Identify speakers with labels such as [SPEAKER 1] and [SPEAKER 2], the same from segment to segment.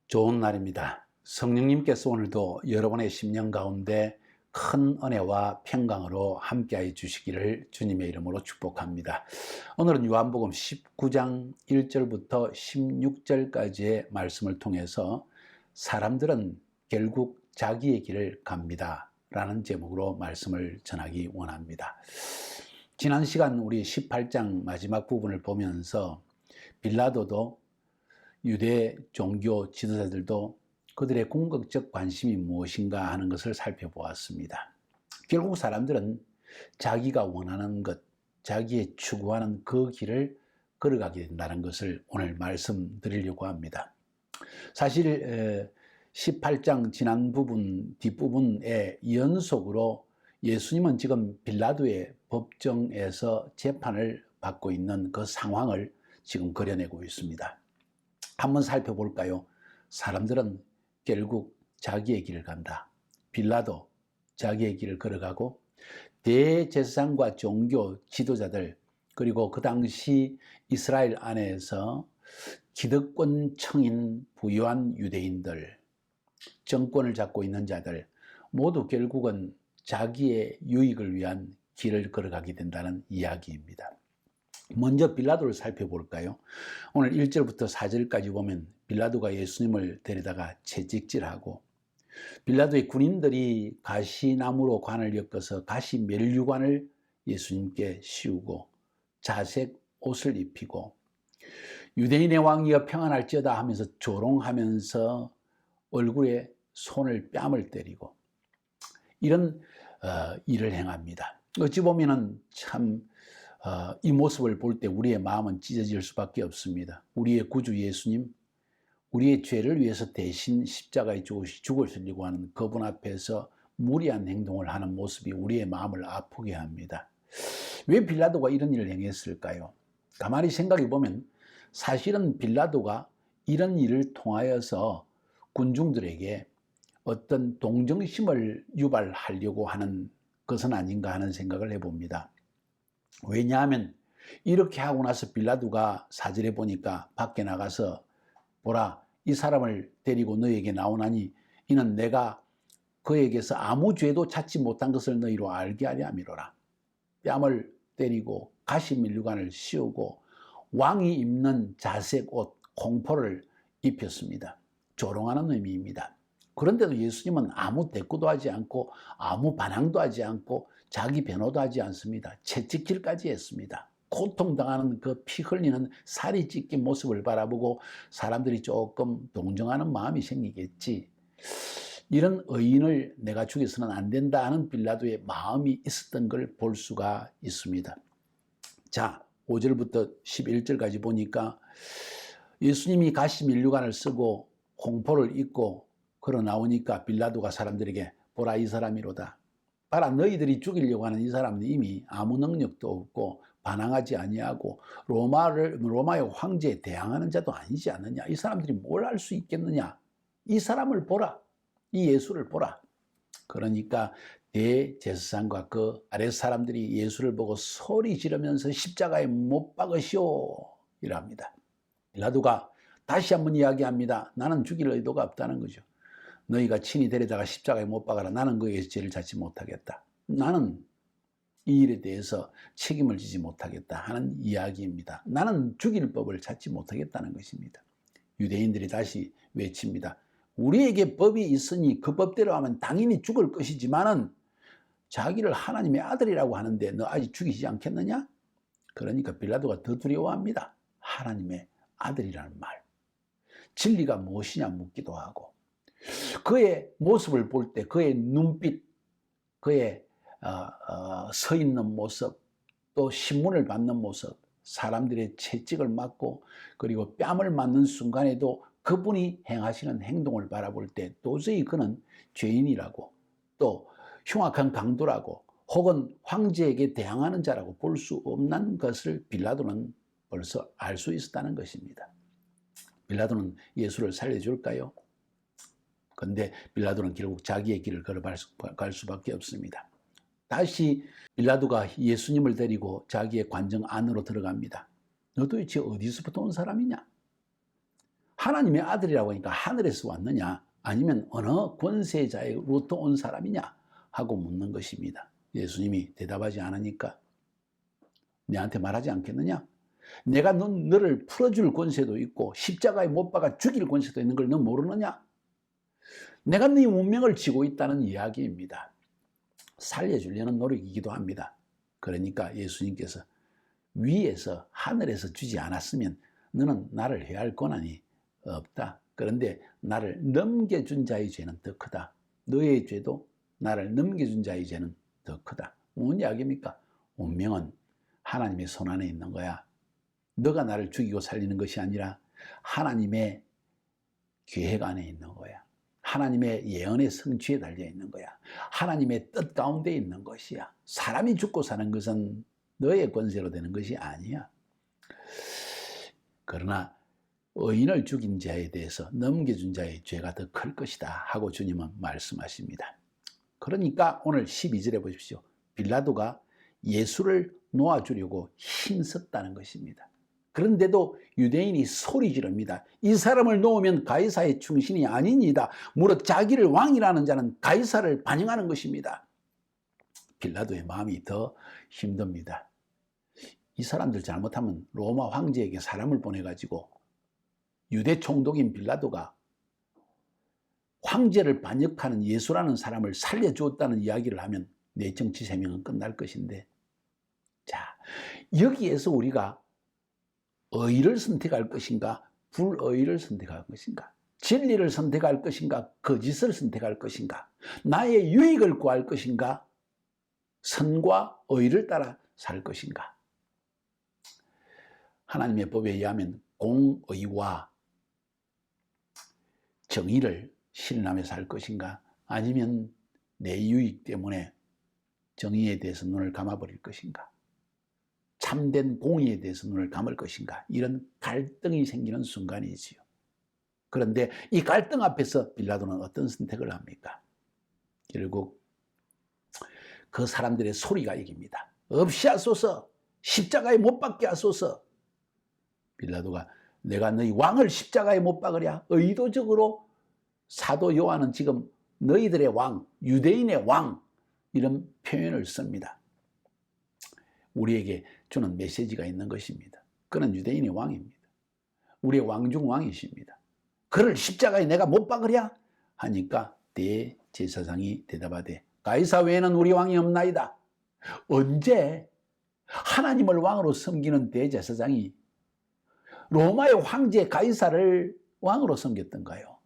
[SPEAKER 1] 좋은 날입니다. 성령님께서 오늘도 여러분의 심령 가운데 큰 은혜와 평강으로 함께하여 주시기를 주님의 이름으로 축복합니다. 오늘은 요한복음 19장 1절부터 16절까지의 말씀을 통해서 사람들은 결국 자기의 길을 갑니다 라는 제목으로 말씀을 전하기 원합니다. 지난 시간 우리 18장 마지막 부분을 보면서 빌라도도 유대 종교 지도자들도 그들의 궁극적 관심이 무엇인가 하는 것을 살펴보았습니다. 결국 사람들은 자기가 원하는 것, 자기의 추구하는 그 길을 걸어가게 된다는 것을 오늘 말씀드리려고 합니다. 사실 18장 지난 부분, 뒷부분의 연속으로 예수님은 지금 빌라도의 법정에서 재판을 받고 있는 그 상황을 지금 그려내고 있습니다. 한번 살펴볼까요? 사람들은 결국 자기의 길을 간다. 빌라도 자기의 길을 걸어가고 대제사장과 종교 지도자들 그리고 그 당시 이스라엘 안에서 기득권층인 부유한 유대인들, 정권을 잡고 있는 자들 모두 결국은 자기의 유익을 위한 길을 걸어가게 된다는 이야기입니다. 먼저 빌라도를 살펴볼까요? 오늘 1절부터 4절까지 보면 빌라도가 예수님을 데려다가 채찍질하고 빌라도의 군인들이 가시나무로 관을 엮어서 가시 면류관을 예수님께 씌우고 자색 옷을 입히고 유대인의 왕이여 평안할지어다 하면서 조롱하면서 얼굴에 손을 뺨을 때리고 이런 일을 행합니다. 어찌 보면은 참 이 모습을 볼 때 우리의 마음은 찢어질 수밖에 없습니다. 우리의 구주 예수님, 우리의 죄를 위해서 대신 십자가에 죽으시려고 하는 그분 앞에서 무리한 행동을 하는 모습이 우리의 마음을 아프게 합니다. 왜 빌라도가 이런 일을 행했을까요? 가만히 생각해 보면 사실은 빌라도가 이런 일을 통하여서 군중들에게 어떤 동정심을 유발하려고 하는 것은 아닌가 하는 생각을 해봅니다. 왜냐하면 이렇게 하고 나서 빌라도가 4절에 보니까 밖에 나가서 보라 이 사람을 데리고 너에게 나오나니 이는 내가 그에게서 아무 죄도 찾지 못한 것을 너희로 알게 하려 함이로라. 뺨을 때리고 가시밀류관을 씌우고 왕이 입는 자색 옷 공포를 입혔습니다. 조롱하는 의미입니다. 그런데도 예수님은 아무 대꾸도 하지 않고 아무 반항도 하지 않고 자기 변호도 하지 않습니다. 채찍질까지 했습니다. 고통당하는 그 피 흘리는 살이 찢긴 모습을 바라보고 사람들이 조금 동정하는 마음이 생기겠지. 이런 의인을 내가 죽여서는 안 된다 하는 빌라도의 마음이 있었던 걸 볼 수가 있습니다. 자, 5절부터 11절까지 보니까 예수님이 가시 면류관을 쓰고 공포를 입고 걸어 나오니까 빌라도가 사람들에게 보라 이 사람이로다. 봐라 너희들이 죽이려고 하는 이 사람은 이미 아무 능력도 없고 반항하지 아니하고 로마의 황제에 대항하는 자도 아니지 않느냐. 이 사람들이 뭘 할 수 있겠느냐. 이 사람을 보라. 이 예수를 보라. 그러니까 대제사장과 그 아랫 사람들이 예수를 보고 소리 지르면서 십자가에 못 박으시오 이랍니다. 빌라도가 다시 한번 이야기합니다. 나는 죽일 의도가 없다는 거죠. 너희가 친히 데려다가 십자가에 못 박아라. 나는 거기에서 죄를 찾지 못하겠다. 나는 이 일에 대해서 책임을 지지 못하겠다 하는 이야기입니다. 나는 죽일 법을 찾지 못하겠다는 것입니다. 유대인들이 다시 외칩니다. 우리에게 법이 있으니 그 법대로 하면 당연히 죽을 것이지만은 자기를 하나님의 아들이라고 하는데 너 아직 죽이지 않겠느냐? 그러니까 빌라도가 더 두려워합니다. 하나님의 아들이라는 말. 진리가 무엇이냐 묻기도 하고 그의 모습을 볼 때 그의 눈빛, 그의 서 있는 모습, 또 신문을 받는 모습, 사람들의 채찍을 맞고 그리고 뺨을 맞는 순간에도 그분이 행하시는 행동을 바라볼 때 도저히 그는 죄인이라고 또 흉악한 강도라고 혹은 황제에게 대항하는 자라고 볼 수 없는 것을 빌라도는 벌써 알 수 있었다는 것입니다. 빌라도는 예수를 살려줄까요? 그런데 빌라도는 결국 자기의 길을 걸어갈 수밖에 없습니다. 다시 빌라도가 예수님을 데리고 자기의 관정 안으로 들어갑니다. 너 도대체 어디서부터 온 사람이냐? 하나님의 아들이라고 하니까 하늘에서 왔느냐 아니면 어느 권세자로부터 온 사람이냐 하고 묻는 것입니다. 예수님이 대답하지 않으니까 내한테 말하지 않겠느냐? 내가 너를 풀어줄 권세도 있고 십자가에 못 박아 죽일 권세도 있는 걸 너 모르느냐? 내가 네 운명을 쥐고 있다는 이야기입니다. 살려주려는 노력이기도 합니다. 그러니까 예수님께서 위에서 하늘에서 주지 않았으면 너는 나를 해할 권한이 없다. 그런데 나를 넘겨준 자의 죄는 더 크다. 너의 죄도 나를 넘겨준 자의 죄는 더 크다. 뭔 이야기입니까? 운명은 하나님의 손 안에 있는 거야. 너가 나를 죽이고 살리는 것이 아니라 하나님의 계획 안에 있는 거야. 하나님의 예언의 성취에 달려 있는 거야. 하나님의 뜻 가운데 있는 것이야. 사람이 죽고 사는 것은 너의 권세로 되는 것이 아니야. 그러나 의인을 죽인 자에 대해서 넘겨준 자의 죄가 더 클 것이다 하고 주님은 말씀하십니다. 그러니까 오늘 12절에 보십시오. 빌라도가 예수를 놓아주려고 힘썼다는 것입니다. 그런데도 유대인이 소리 지릅니다. 이 사람을 놓으면 가이사의 충신이 아니니이다. 무릇 자기를 왕이라는 자는 가이사를 반영하는 것입니다. 빌라도의 마음이 더 힘듭니다. 이 사람들 잘못하면 로마 황제에게 사람을 보내가지고 유대 총독인 빌라도가 황제를 반역하는 예수라는 사람을 살려주었다는 이야기를 하면 내 정치 세명은 끝날 것인데, 자, 여기에서 우리가 의를 선택할 것인가 불의를 선택할 것인가, 진리를 선택할 것인가 거짓을 선택할 것인가, 나의 유익을 구할 것인가 선과 의를 따라 살 것인가. 하나님의 법에 의하면 공의와 정의를 실현하며 살 것인가 아니면 내 유익 때문에 정의에 대해서 눈을 감아버릴 것인가, 참된 공의에 대해서 눈을 감을 것인가, 이런 갈등이 생기는 순간이지요. 그런데 이 갈등 앞에서 빌라도는 어떤 선택을 합니까? 결국 그 사람들의 소리가 이깁니다. 없이 하소서, 십자가에 못 박게 하소서. 빌라도가 내가 너희 왕을 십자가에 못 박으랴. 의도적으로 사도 요한은 지금 너희들의 왕, 유대인의 왕, 이런 표현을 씁니다. 우리에게 주는 메시지가 있는 것입니다. 그는 유대인의 왕입니다. 우리의 왕 중 왕이십니다. 그를 십자가에 내가 못 박으랴 하니까 대제사장이 대답하되 가이사 외에는 우리 왕이 없나이다. 언제 하나님을 왕으로 섬기는 대제사장이 로마의 황제 가이사를 왕으로 섬겼던가요?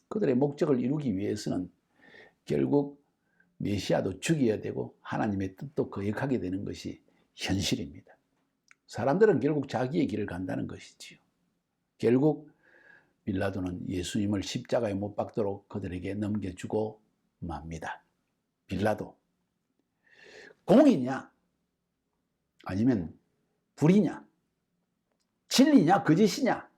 [SPEAKER 1] 그들의 목적을 이루기 위해서는 결국 메시아도 죽여야 되고 하나님의 뜻도 거역하게 되는 것이 현실입니다. 사람들은 결국 자기의 길을 간다는 것이지요. 결국 빌라도는 예수님을 십자가에 못 박도록 그들에게 넘겨주고 맙니다. 빌라도, 공이냐 아니면 불이냐, 진리냐 거짓이냐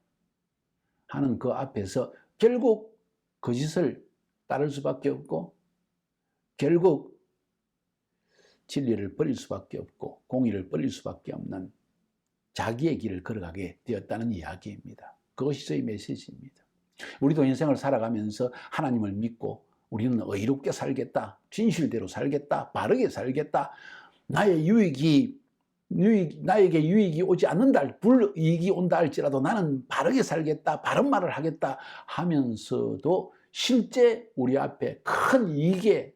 [SPEAKER 1] 하는 그 앞에서 결국 거짓을 따를 수밖에 없고 결국 진리를 버릴 수밖에 없고 공의를 버릴 수밖에 없는 자기의 길을 걸어가게 되었다는 이야기입니다. 그것이 저희 메시지입니다. 우리도 인생을 살아가면서 하나님을 믿고 우리는 의롭게 살겠다, 진실대로 살겠다, 바르게 살겠다, 나에게 유익이 오지 않는다, 불이익이 온다 할지라도 나는 바르게 살겠다, 바른 말을 하겠다 하면서도 실제 우리 앞에 큰 이익의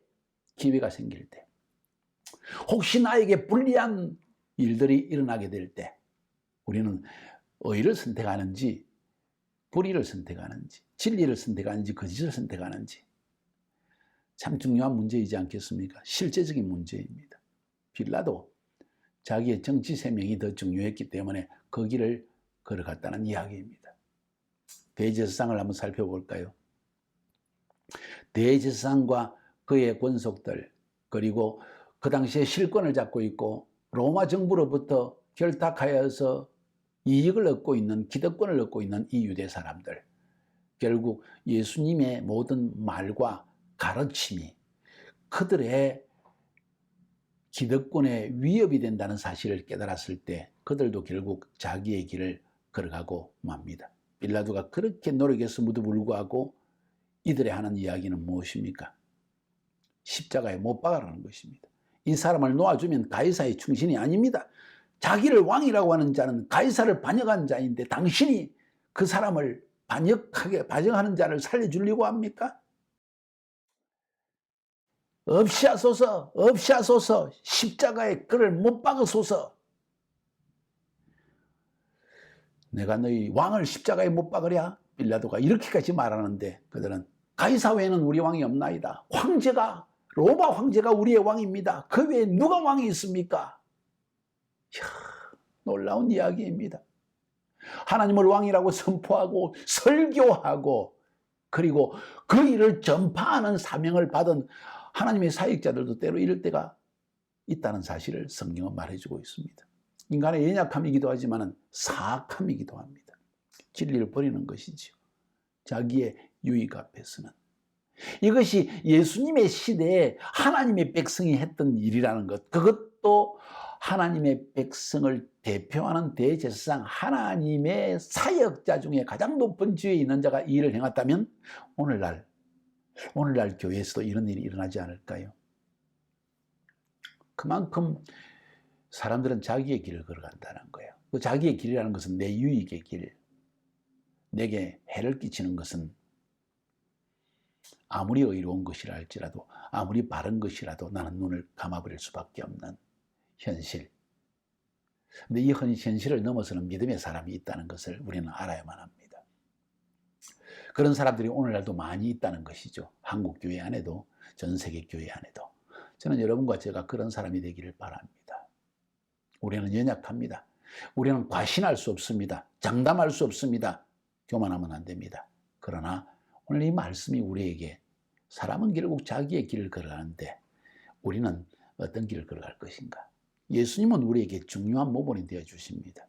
[SPEAKER 1] 기회가 생길 때, 혹시 나에게 불리한 일들이 일어나게 될 때 우리는 의를 선택하는지 불의를 선택하는지, 진리를 선택하는지 거짓을 선택하는지, 참 중요한 문제이지 않겠습니까? 실제적인 문제입니다. 빌라도 자기의 정치 세명이 더 중요했기 때문에 그 길을 걸어갔다는 이야기입니다. 대제사장을 한번 살펴볼까요? 대제사장과 그의 권속들, 그리고 그 당시에 실권을 잡고 있고 로마 정부로부터 결탁하여서 이익을 얻고 있는, 기득권을 얻고 있는 이 유대 사람들, 결국 예수님의 모든 말과 가르침이 그들의 기득권에 위협이 된다는 사실을 깨달았을 때 그들도 결국 자기의 길을 걸어가고 맙니다. 빌라도가 그렇게 노력했음에도 불구하고 이들의 하는 이야기는 무엇입니까? 십자가에 못 박아라는 것입니다. 이 사람을 놓아주면 가이사의 충신이 아닙니다. 자기를 왕이라고 하는 자는 가이사를 반역한 자인데 당신이 그 사람을 반역하는 자를 살려주려고 합니까? 없이하소서, 없이하소서, 십자가에 그를 못 박으소서. 내가 너희 왕을 십자가에 못 박으랴? 빌라도가 이렇게까지 말하는데 그들은 가이사 외에는 우리 왕이 없나이다. 로마 황제가 우리의 왕입니다. 그 외에 누가 왕이 있습니까? 이야, 놀라운 이야기입니다. 하나님을 왕이라고 선포하고 설교하고 그리고 그 일을 전파하는 사명을 받은 하나님의 사역자들도 때로 이럴 때가 있다는 사실을 성경은 말해주고 있습니다. 인간의 연약함이기도 하지만 사악함이기도 합니다. 진리를 버리는 것이죠. 자기의 유익 앞에서는. 이것이 예수님의 시대에 하나님의 백성이 했던 일이라는 것, 그것도 하나님의 백성을 대표하는 대제사장 하나님의 사역자 중에 가장 높은 지위에 있는 자가 이 일을 행했다면 오늘날 교회에서도 이런 일이 일어나지 않을까요? 그만큼 사람들은 자기의 길을 걸어간다는 거예요. 그 자기의 길이라는 것은 내 유익의 길, 내게 해를 끼치는 것은 아무리 의로운 것이라 할지라도 아무리 바른 것이라도 나는 눈을 감아버릴 수밖에 없는 현실. 근데 이 현실을 넘어서는 믿음의 사람이 있다는 것을 우리는 알아야만 합니다. 그런 사람들이 오늘날도 많이 있다는 것이죠. 한국 교회 안에도 전 세계 교회 안에도. 저는 여러분과 제가 그런 사람이 되기를 바랍니다. 우리는 연약합니다. 우리는 과신할 수 없습니다. 장담할 수 없습니다. 교만하면 안 됩니다. 그러나 오늘 이 말씀이 우리에게 사람은 결국 자기의 길을 걸어가는데 우리는 어떤 길을 걸어갈 것인가? 예수님은 우리에게 중요한 모본이 되어 주십니다.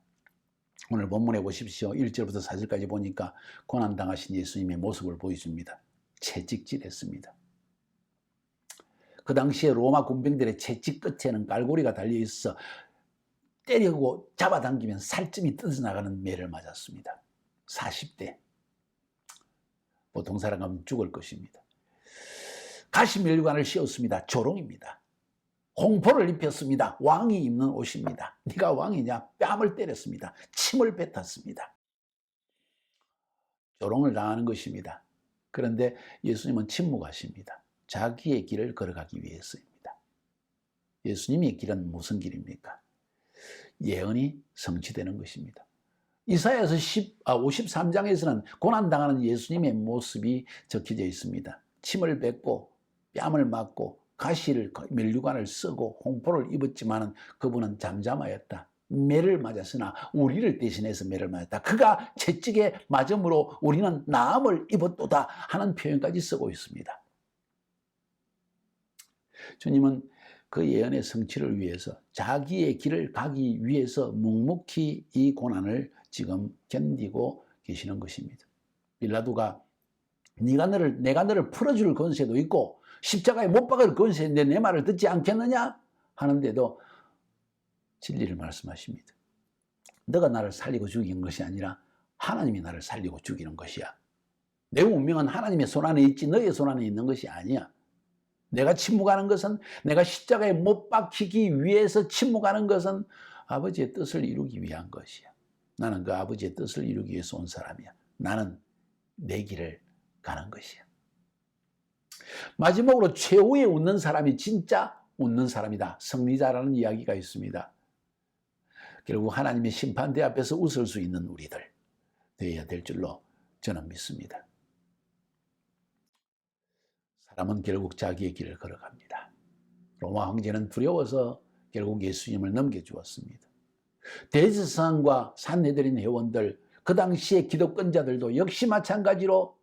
[SPEAKER 1] 오늘 본문에 보십시오. 1절부터 4절까지 보니까 고난당하신 예수님의 모습을 보여줍니다. 채찍질했습니다. 그 당시에 로마 군병들의 채찍 끝에는 갈고리가 달려있어 때리고 잡아당기면 살점이 뜯어나가는 매를 맞았습니다. 40대. 보통 사람 가면 죽을 것입니다. 가시면류관을 씌웠습니다. 조롱입니다. 홍포를 입혔습니다. 왕이 입는 옷입니다. 네가 왕이냐? 뺨을 때렸습니다. 침을 뱉었습니다. 조롱을 당하는 것입니다. 그런데 예수님은 침묵하십니다. 자기의 길을 걸어가기 위해서입니다. 예수님의 길은 무슨 길입니까? 예언이 성취되는 것입니다. 이사야서 53장에서는 고난당하는 예수님의 모습이 적혀져 있습니다. 침을 뱉고 뺨을 맞고 면류관을 쓰고 홍포를 입었지만 그분은 잠잠하였다. 매를 맞았으나 우리를 대신해서 매를 맞았다. 그가 채찍에 맞음으로 우리는 나음을 입었도다 하는 표현까지 쓰고 있습니다. 주님은 그 예언의 성취를 위해서 자기의 길을 가기 위해서 묵묵히 이 고난을 지금 견디고 계시는 것입니다. 빌라도가 내가 너를 풀어줄 권세도 있고 십자가에 못 박을 권세인데 내 말을 듣지 않겠느냐 하는데도 진리를 말씀하십니다. 너가 나를 살리고 죽이는 것이 아니라 하나님이 나를 살리고 죽이는 것이야. 내 운명은 하나님의 손 안에 있지 너의 손 안에 있는 것이 아니야. 내가 침묵하는 것은, 내가 십자가에 못 박히기 위해서 침묵하는 것은 아버지의 뜻을 이루기 위한 것이야. 나는 그 아버지의 뜻을 이루기 위해서 온 사람이야. 나는 내 길을 가는 것이야. 마지막으로 최후에 웃는 사람이 진짜 웃는 사람이다. 승리자라는 이야기가 있습니다. 결국 하나님의 심판대 앞에서 웃을 수 있는 우리들 되어야 될 줄로 저는 믿습니다. 사람은 결국 자기의 길을 걸어갑니다. 로마 황제는 두려워서 결국 예수님을 넘겨주었습니다. 대제사장과 산헤드린 회원들, 그 당시의 기독권자들도 역시 마찬가지로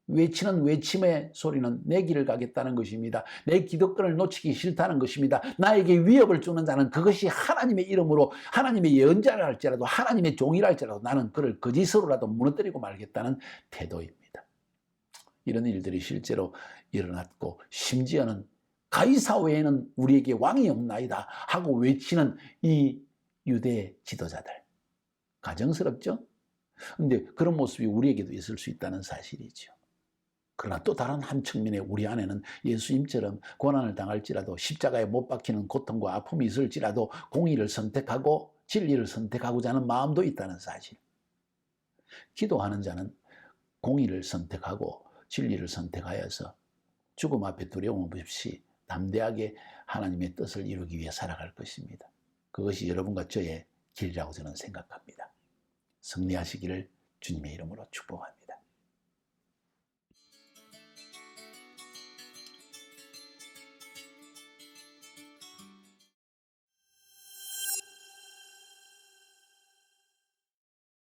[SPEAKER 1] 외치는 외침의 소리는 내 길을 가겠다는 것입니다. 내 기득권을 놓치기 싫다는 것입니다. 나에게 위협을 주는 자는 그것이 하나님의 이름으로 하나님의 예언자라 할지라도 하나님의 종이라 할지라도 나는 그를 거짓으로라도 무너뜨리고 말겠다는 태도입니다. 이런 일들이 실제로 일어났고 심지어는 가이사 외에는 우리에게 왕이 없나이다 하고 외치는 이 유대 지도자들. 가정스럽죠? 근데 그런 모습이 우리에게도 있을 수 있다는 사실이죠. 그러나 또 다른 한 측면에 우리 안에는 예수님처럼 고난을 당할지라도 십자가에 못 박히는 고통과 아픔이 있을지라도 공의를 선택하고 진리를 선택하고자 하는 마음도 있다는 사실. 기도하는 자는 공의를 선택하고 진리를 선택하여서 죽음 앞에 두려움 없이 담대하게 하나님의 뜻을 이루기 위해 살아갈 것입니다. 그것이 여러분과 저의 길이라고 저는 생각합니다. 승리하시기를 주님의 이름으로 축복합니다.